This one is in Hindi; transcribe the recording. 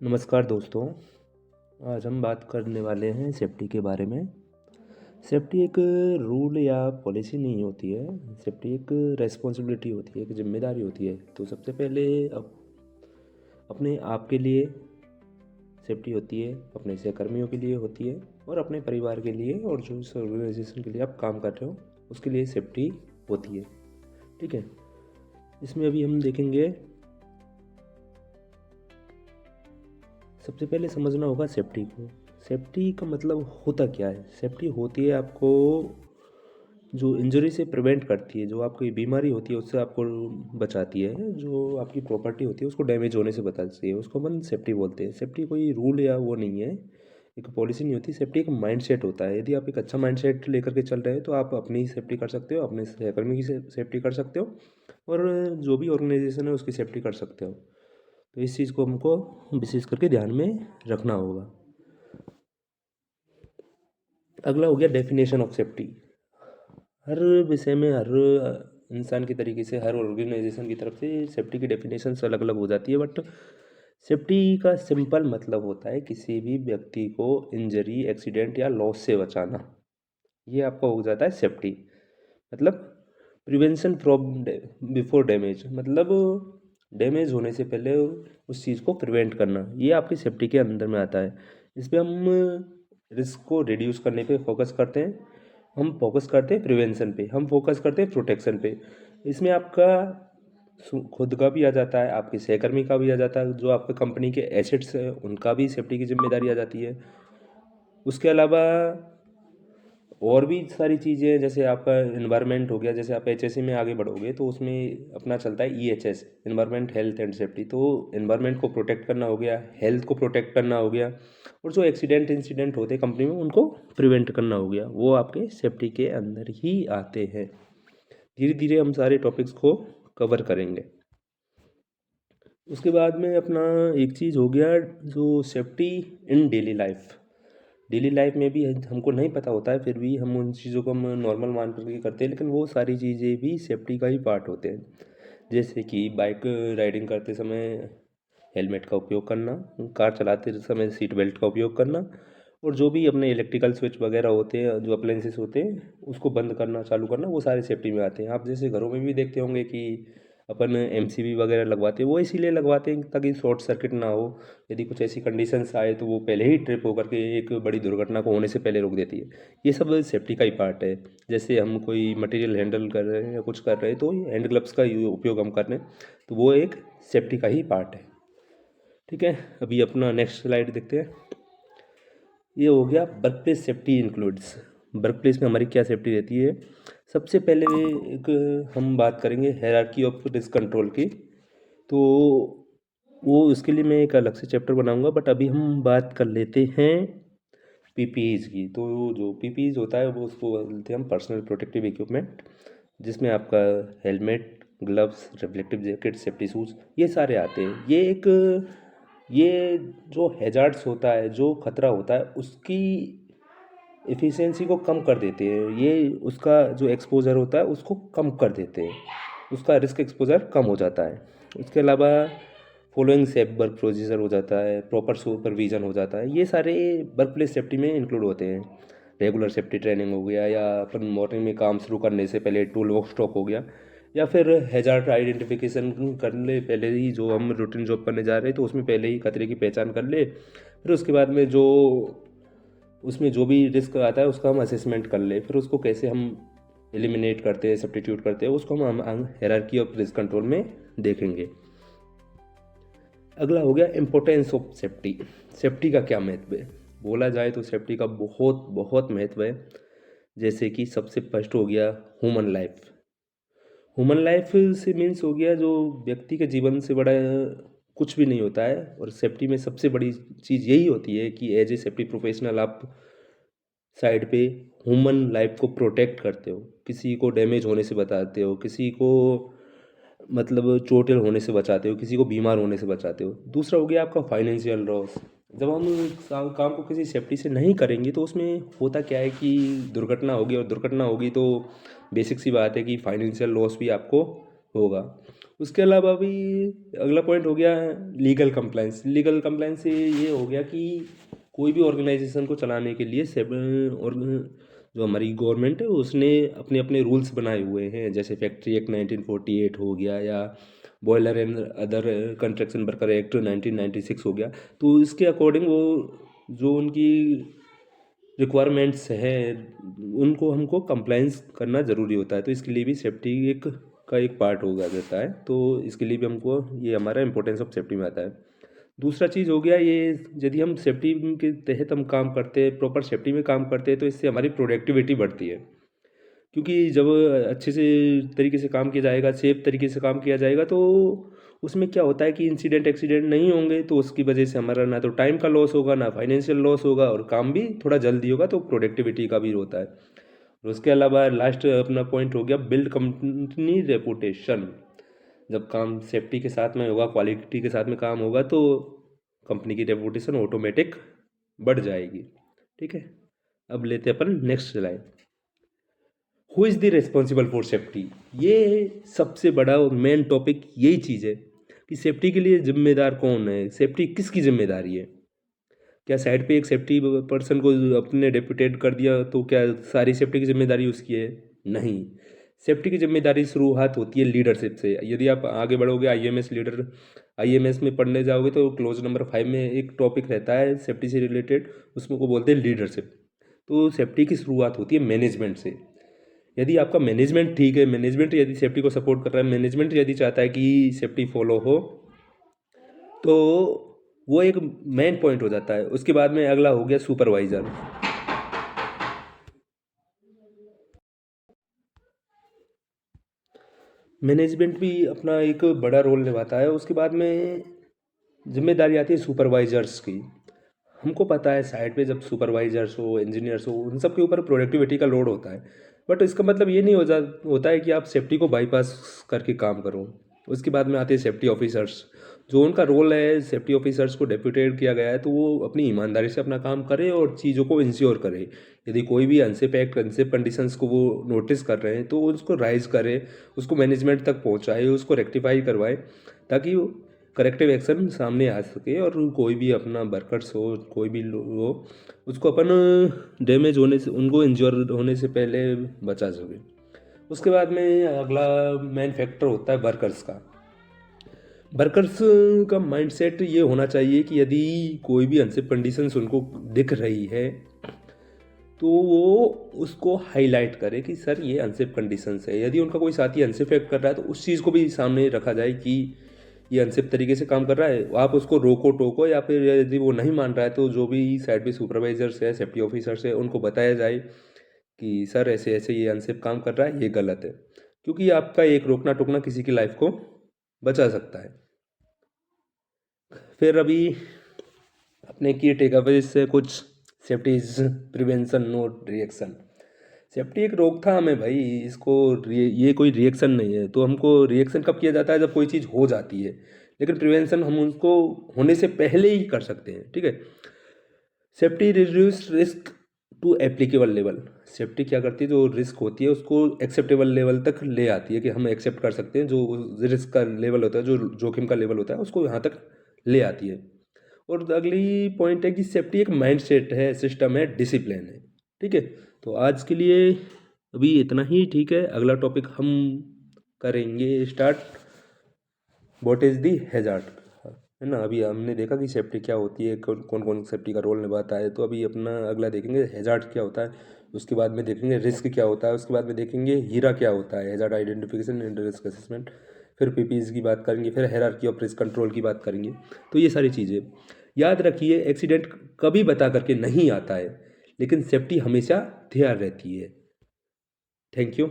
नमस्कार दोस्तों। आज हम बात करने वाले हैं सेफ्टी के बारे में। सेफ्टी एक रूल या पॉलिसी नहीं होती है। सेफ्टी एक रेस्पॉन्सिबिलिटी होती है, एक जिम्मेदारी होती है। तो सबसे पहले अपने आप के लिए सेफ्टी होती है, अपने सहकर्मियों के लिए होती है और अपने परिवार के लिए, और जो इस ऑर्गेनाइजेशन के लिए आप काम कर रहे हो उसके लिए सेफ्टी होती है। ठीक है, इसमें अभी हम देखेंगे। सबसे पहले समझना होगा सेफ्टी को। सेफ्टी का मतलब होता क्या है। सेफ्टी होती है आपको जो इंजरी से प्रिवेंट करती है, जो आपकी बीमारी होती है उससे आपको बचाती है, जो आपकी प्रॉपर्टी होती है उसको डैमेज होने से बचाती है, उसको हम सेफ्टी बोलते हैं। सेफ्टी कोई रूल या वो नहीं है, एक पॉलिसी नहीं होती। सेफ्टी एक माइंडसेट होता है। यदि आप एक अच्छा माइंडसेट लेकर के चल रहे हैं तो आप अपनी सेफ्टी कर सकते हो, अपने सहकर्मी की सेफ्टी कर सकते हो और जो भी ऑर्गेनाइजेशन है उसकी सेफ्टी कर सकते हो। तो इस चीज़ को हमको विशेष करके ध्यान में रखना होगा। अगला हो गया डेफिनेशन ऑफ सेफ्टी। हर विषय में, हर इंसान के तरीके से, हर ऑर्गेनाइजेशन की तरफ से सेफ्टी की डेफिनेशन अलग अलग हो जाती है। बट सेफ्टी का सिंपल मतलब होता है किसी भी व्यक्ति को इंजरी, एक्सीडेंट या लॉस से बचाना। ये आपका हो जाता है सेफ्टी। मतलब प्रिवेंशन फ्रॉम बिफोर डैमेज, मतलब डैमेज होने से पहले उस चीज़ को प्रिवेंट करना, ये आपकी सेफ्टी के अंदर में आता है। इस पर हम रिस्क को रिड्यूस करने पे फोकस करते हैं। हम फोकस करते हैं प्रिवेंशन पे, हम फोकस करते हैं प्रोटेक्शन पे। इसमें आपका खुद का भी आ जाता है, आपके सहकर्मी का भी आ जाता है, जो आपके कंपनी के एसेट्स हैं उनका भी सेफ्टी की जिम्मेदारी आ जाती है। उसके अलावा और भी सारी चीज़ें हैं, जैसे आपका इन्वायरमेंट हो गया। जैसे आप एचएससी में आगे बढ़ोगे तो उसमें अपना चलता है EHS, environment health and safety. तो इन्वायरमेंट को प्रोटेक्ट करना हो गया, हेल्थ को प्रोटेक्ट करना हो गया, और जो एक्सीडेंट इंसिडेंट होते हैं कंपनी में उनको प्रिवेंट करना हो गया, वो आपके सेफ्टी के अंदर ही आते हैं। धीरे धीरे हम सारे टॉपिक्स को कवर करेंगे। उसके बाद में अपना एक चीज़ हो गया जो safety in daily life. Daily life में भी हमको नहीं पता होता है, फिर भी हम उन चीज़ों को हम नॉर्मल मान करके करते हैं, लेकिन वो सारी चीज़ें भी सेफ्टी का ही पार्ट होते हैं। जैसे कि बाइक राइडिंग करते समय हेलमेट का उपयोग करना, कार चलाते समय सीट बेल्ट का उपयोग करना, और जो भी अपने इलेक्ट्रिकल स्विच वगैरह होते हैं, जो अप्लायंसेस होते हैं उसको बंद करना, चालू करना, वो सारे सेफ्टी में आते हैं। आप जैसे घरों में भी देखते होंगे कि अपन एमसीबी वगैरह लगवाते हैं, वो इसीलिए लगवाते हैं ताकि शॉर्ट सर्किट ना हो। यदि कुछ ऐसी कंडीशंस आए तो वो पहले ही ट्रिप होकर के एक बड़ी दुर्घटना को होने से पहले रोक देती है। ये सब सेफ्टी का ही पार्ट है। जैसे हम कोई मटेरियल हैंडल कर रहे हैं या कुछ कर रहे हैं तो हैंड ग्लव्स का उपयोग हम कर रहे हैं, तो वो एक सेफ्टी का ही पार्ट है। ठीक है, अभी अपना नेक्स्ट स्लाइड देखते हैं। ये हो गया work place safety includes. Work place में हमारी क्या सेफ्टी रहती है। सबसे पहले एक हम बात करेंगे हायरार्की ऑफ रिस्क कंट्रोल की। तो वो उसके लिए मैं एक अलग से चैप्टर बनाऊंगा, बट अभी हम बात कर लेते हैं पीपीईज की। तो जो पीपीईज होता है वो उसको बोलते हैं हम पर्सनल प्रोटेक्टिव इक्विपमेंट, जिसमें आपका helmet, gloves, reflective jacket, safety shoes, ये सारे आते हैं। ये जो हैजार्ड्स होता है, जो खतरा होता है, उसकी एफिशिएंसी को कम कर देते हैं। ये उसका जो एक्सपोजर होता है उसको कम कर देते हैं, उसका रिस्क एक्सपोजर कम हो जाता है। उसके अलावा फॉलोइंग सेफ वर्क प्रोसीजर हो जाता है, प्रॉपर सुपरविजन हो जाता है। ये सारे वर्क प्लेस सेफ्टी में इंक्लूड होते हैं। रेगुलर सेफ्टी ट्रेनिंग हो गया, या अपन मॉर्निंग में काम शुरू करने से पहले टूल वर्क स्टॉक हो गया, या फिर हैजार्ड आइडेंटिफिकेशन करने पहले ही, जो हम रूटीन जॉब करने जा रहे हैं तो उसमें पहले ही खतरे की पहचान कर ले, फिर उसके बाद में जो उसमें जो भी रिस्क आता है उसका हम असेसमेंट कर ले, फिर उसको कैसे हम एलिमिनेट करते हैं, सब्स्टिट्यूट करते हैं, उसको हम हायरार्की ऑफ रिस्क कंट्रोल में देखेंगे। अगला हो गया इम्पोर्टेंस ऑफ सेफ्टी। सेफ्टी का क्या महत्व है। बोला जाए तो सेफ्टी का बहुत बहुत महत्व है। जैसे कि सबसे फर्स्ट हो गया ह्यूमन लाइफ। ह्यूमन लाइफ से मीन्स हो गया जो व्यक्ति के जीवन से बड़ा कुछ भी नहीं होता है। और सेफ्टी में सबसे बड़ी चीज़ यही होती है कि एज ए सेफ्टी प्रोफेशनल आप साइड पे ह्यूमन लाइफ को प्रोटेक्ट करते हो, किसी को डैमेज होने से बचाते हो, किसी को मतलब चोटिल होने से बचाते हो, किसी को बीमार होने से बचाते हो। दूसरा हो गया आपका फाइनेंशियल लॉस। जब हम काम को किसी सेफ्टी से नहीं करेंगे तो उसमें होता क्या है कि दुर्घटना होगी, और दुर्घटना होगी तो बेसिक सी बात है कि फाइनेंशियल लॉस भी आपको होगा। उसके अलावा भी अगला पॉइंट हो गया लीगल कंप्लाइंस। लीगल कंप्लाइंस से ये हो गया कि कोई भी ऑर्गेनाइजेशन को चलाने के लिए और जो हमारी गवर्नमेंट है उसने अपने अपने रूल्स बनाए हुए हैं, जैसे फैक्ट्री एक्ट 1948 हो गया, या boiler and other construction worker act 1996 हो गया। तो इसके अकॉर्डिंग वो जो उनकी रिक्वायरमेंट्स है उनको हमको कंप्लाइंस करना ज़रूरी होता है। तो इसके लिए भी सेफ्टी एक पार्ट होगा जाता है। तो इसके लिए भी हमको ये हमारा इंपॉर्टेंस ऑफ सेफ्टी में आता है। दूसरा चीज़ हो गया ये, यदि हम सेफ्टी के तहत हम काम करते हैं, प्रॉपर सेफ्टी में काम करते हैं, तो इससे हमारी प्रोडक्टिविटी बढ़ती है। क्योंकि जब अच्छे से तरीके से काम किया जाएगा, सेफ तरीके से काम किया जाएगा, तो उसमें क्या होता है कि इंसिडेंट एक्सीडेंट नहीं होंगे। तो उसकी वजह से हमारा ना तो टाइम का लॉस होगा, ना फाइनेंशियल लॉस होगा, और काम भी थोड़ा जल्दी होगा। तो प्रोडक्टिविटी का भी होता है। और उसके अलावा लास्ट अपना पॉइंट हो गया बिल्ड कंपनी रेपुटेशन। जब काम सेफ्टी के साथ में होगा, क्वालिटी के साथ में काम होगा, तो कंपनी की रेपुटेशन ऑटोमेटिक बढ़ जाएगी। ठीक है, अब लेते हैं अपन next line. Who is the responsible for safety. ये सबसे बड़ा और मेन टॉपिक यही चीज़ है कि सेफ्टी के लिए जिम्मेदार कौन है, सेफ्टी किसकी जिम्मेदारी है। क्या साइड पे एक सेफ्टी पर्सन को अपने डेप्यूटेड कर दिया तो क्या सारी सेफ्टी की जिम्मेदारी उसकी है? नहीं। सेफ्टी की जिम्मेदारी शुरुआत होती है लीडरशिप से। यदि आप आगे बढ़ोगे आईएमएस लीडर, आईएमएस में पढ़ने जाओगे तो क्लोज नंबर 5 में एक टॉपिक रहता है सेफ्टी से रिलेटेड, उसमें को बोलते हैं लीडरशिप। तो सेफ्टी की शुरुआत होती है मैनेजमेंट से। यदि आपका मैनेजमेंट ठीक है, मैनेजमेंट यदि सेफ्टी को सपोर्ट कर रहा है, मैनेजमेंट यदि चाहता है कि सेफ्टी फॉलो हो, तो वो एक मेन पॉइंट हो जाता है। उसके बाद में अगला हो गया सुपरवाइज़र। मैनेजमेंट भी अपना एक बड़ा रोल निभाता है। उसके बाद में जिम्मेदारी आती है सुपरवाइजर्स की। हमको पता है साइड पे जब सुपरवाइजर्स हो, इंजीनियर्स हो, उन सब के ऊपर प्रोडक्टिविटी का लोड होता है। बट इसका मतलब ये नहीं होता है कि आप सेफ्टी को बाईपास करके काम करो। उसके बाद में आते हैं सेफ्टी ऑफिसर्स। जो उनका रोल है, सेफ्टी ऑफिसर्स को डेप्यूटेड किया गया है, तो वो अपनी ईमानदारी से अपना काम करे और चीज़ों को इंश्योर करे। यदि कोई भी अनसेफ एक्ट, अनसेफ कंडीशंस को वो नोटिस कर रहे हैं, तो उसको राइज करे, उसको मैनेजमेंट तक पहुंचाए, उसको रेक्टिफाई करवाए, ताकि करेक्टिव एक्शन सामने आ सके और कोई भी अपना वर्कर्स हो, कोई भी लोग हो, उसको अपन डैमेज होने से, उनको इंजर होने से पहले बचा सके। उसके बाद में अगला मेन फैक्टर होता है वर्कर्स का। वर्कर्स का माइंडसेट ये होना चाहिए कि यदि कोई भी अनसेफ कंडीशंस उनको दिख रही है, तो वो उसको हाईलाइट करे कि सर ये अनसेफ कंडीशंस है। यदि उनका कोई साथी अनसेफ एक्ट कर रहा है, तो उस चीज़ को भी सामने रखा जाए कि ये अनसेफ तरीके से काम कर रहा है, आप उसको रोको टोको, या फिर यदि वो नहीं मान रहा है तो जो भी साइड पे सुपरवाइजर्स है, सेफ्टी ऑफिसर्स है, उनको बताया जाए कि सर ऐसे ऐसे ये अनसेफ काम कर रहा है, ये गलत है। क्योंकि आपका एक रोकना टोकना किसी की लाइफ को बचा सकता है। फिर अभी अपने की टेकअवेज से कुछ, safety is prevention not reaction. Safety एक रोकथाम है भाई, इसको ये कोई रिएक्शन नहीं है। तो हमको रिएक्शन कब किया जाता है? जब कोई चीज़ हो जाती है। लेकिन प्रिवेंशन हम उसको होने से पहले ही कर सकते हैं। ठीक है, safety reduce risk to applicable level. Safety क्या करती है, जो रिस्क होती है उसको एक्सेप्टेबल लेवल तक ले आती है, कि हम एक्सेप्ट कर सकते हैं। जो रिस्क का लेवल होता है, जो जोखिम का लेवल होता है, उसको यहाँ तक ले आती है। और अगली पॉइंट है कि सेफ्टी एक माइंड सेट है, सिस्टम है, डिसिप्लिन है। ठीक है, तो आज के लिए अभी इतना ही ठीक है। अगला टॉपिक हम करेंगे start, what is the hazard, है ना। अभी हमने देखा कि सेफ्टी क्या होती है, कौन कौन सेफ्टी का रोल निभाता है। तो अभी अपना अगला देखेंगे हैजार्ड क्या होता है, उसके बाद में देखेंगे रिस्क क्या होता है, उसके बाद में देखेंगे हीरा क्या होता है, hazard identification and risk assessment. फिर पीपीज की बात करेंगे, फिर हायरार्की ऑफ रिस्क कंट्रोल की बात करेंगे। तो ये सारी चीज़ें याद रखिए। एक्सीडेंट कभी बता करके नहीं आता है, लेकिन सेफ्टी हमेशा तैयार रहती है। Thank you.